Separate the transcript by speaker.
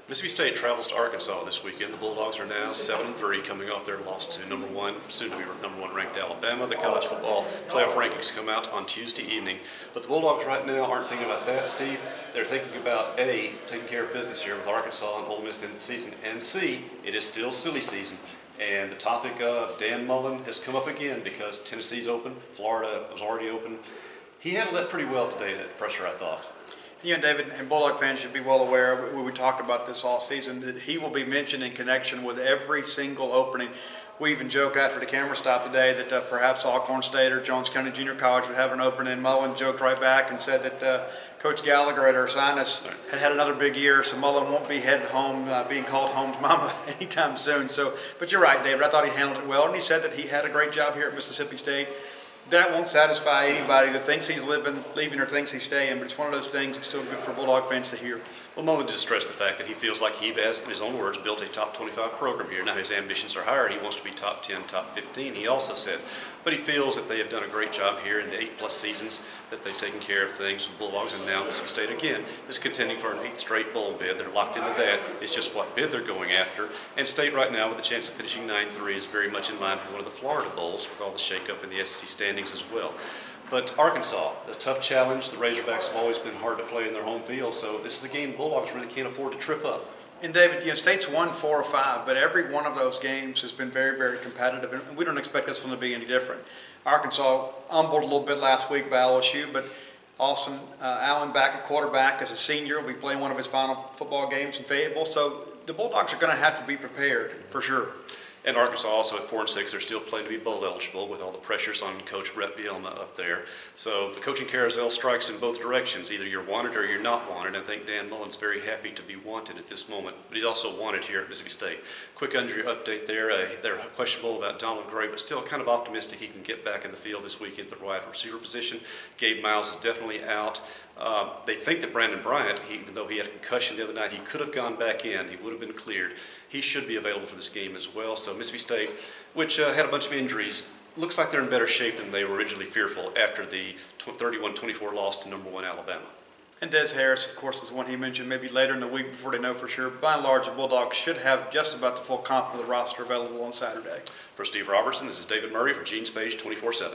Speaker 1: Mississippi State travels to Arkansas this weekend. The Bulldogs are now 7-3, coming off their loss to soon to be number one ranked Alabama. The college football playoff rankings come out on Tuesday evening. But the Bulldogs right now aren't thinking about that, Steve. They're thinking about A, taking care of business here with Arkansas and Ole Miss in the season, and C, it is still silly season. And the topic of Dan Mullen has come up again because Tennessee's open, Florida was already open. He handled that pretty well today, that pressure, I thought.
Speaker 2: Yeah, David, and Bulldog fans should be well aware, we talked about this all season, that he will be mentioned in connection with every single opening. We even joked after the camera stop today that perhaps Alcorn State or Jones County Junior College would have an opening, and Mullen joked right back and said that Coach Gallagher at Ursinus had another big year, so Mullen won't be headed home, being called home to mama anytime soon. But you're right, David, I thought he handled it well, and he said that he had a great job here at Mississippi State. That won't satisfy anybody that thinks he's leaving or thinks he's staying, but it's one of those things that's still good for Bulldog fans to hear.
Speaker 1: Well, Mullen just stressed the fact that he feels like he has, in his own words, built a top 25 program here. Now his ambitions are higher. He wants to be top 10, top 15, he also said. But he feels that they have done a great job here in the 8+ seasons, that they've taken care of things with Bulldogs, and now Mississippi State again is contending for an 8th straight bowl bid. They're locked into that. It's just what bid they're going after. And State right now, with a chance of finishing 9-3, is very much in line for one of the Florida Bowls with all the shakeup in the SEC standings as well. But Arkansas, a tough challenge. The Razorbacks have always been hard to play in their home field, so this is a game Bulldogs really can't afford to trip up.
Speaker 2: And David, State's won 4 or 5, but every one of those games has been very, very competitive, and we don't expect this one to be any different. Arkansas on board a little bit last week by LSU, but Austin Allen back at quarterback as a senior will be playing one of his final football games in Fayetteville, so the Bulldogs are going to have to be prepared for sure.
Speaker 1: And Arkansas also at 4-6, they're still playing to be bowl eligible with all the pressures on Coach Rhett Bielema up there. So the coaching carousel strikes in both directions. Either you're wanted or you're not wanted. I think Dan Mullen's very happy to be wanted at this moment, but he's also wanted here at Mississippi State. Quick injury update there. They're questionable about Donald Gray, but still kind of optimistic he can get back in the field this week at the wide receiver position. Gabe Miles is definitely out. They think that Brandon Bryant, even though he had a concussion the other night, he could have gone back in. He would have been cleared. He should be available for this game as well. So Mississippi State, which had a bunch of injuries, looks like they're in better shape than they were originally fearful after the 31-24 loss to number 1 Alabama.
Speaker 2: And Des Harris, of course, is the one he mentioned maybe later in the week before they know for sure. By and large, the Bulldogs should have just about the full complement of the roster available on Saturday.
Speaker 1: For Steve Robertson, this is David Murray for Gene's Page 24/7.